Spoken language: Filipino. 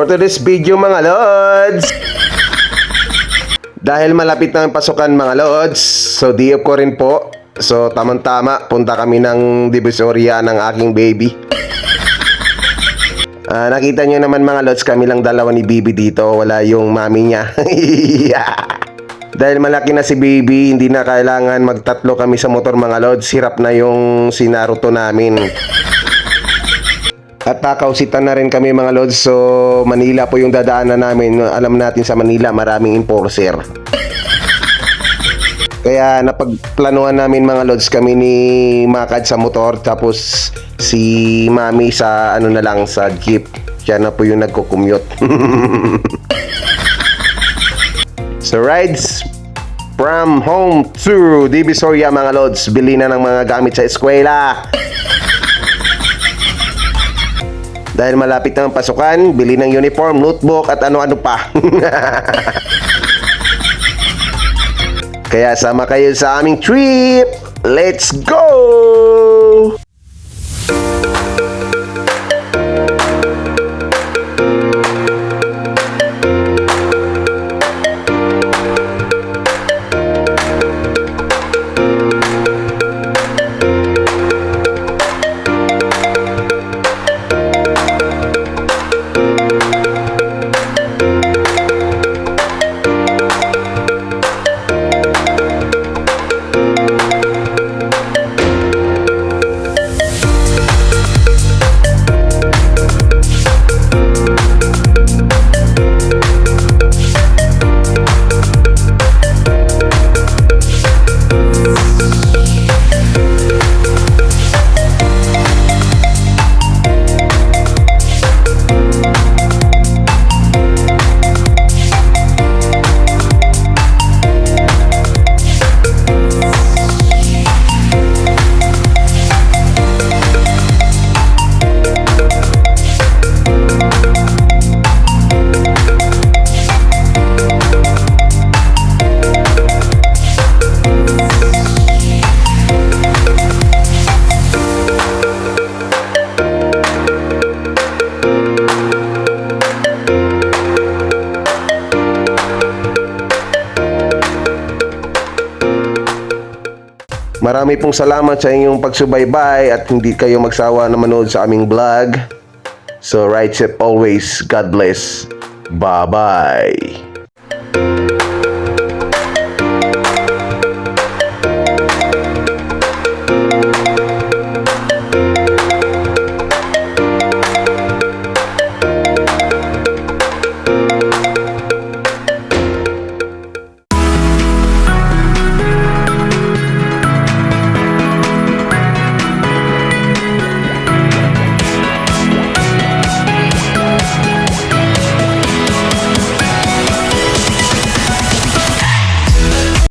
For today's video mga lods, dahil malapit na ang pasukan mga lods, so day off ko rin po. So tamang-tama, punta kami ng Divisoria ng aking baby. Nakita nyo naman mga lods, kami lang dalawa ni baby dito, wala yung mami niya. Dahil malaki na si baby, hindi na kailangan magtatlo kami sa motor mga lods. Hirap na yung si Naruto namin. At nakausitan na rin kami mga lods. So Manila po yung dadaanan namin. Alam natin sa Manila maraming enforcer. Kaya napagplanuhan namin mga lods, kami ni Makad sa motor, tapos si Mami sa ano na lang, sa jeep. Siya na po yung nagko-commute. So rides from home to Divisoria mga lods. Bili na ng mga gamit sa eskwela. Dahil malapit na ang pasukan, bili ng uniform, notebook at ano-ano pa. Kaya sama kayo sa aming trip. Let's go! Marami pong salamat sa inyong pagsubaybay at hindi kayo magsawa na manood sa aming vlog. So ride safe always. God bless. Bye-bye.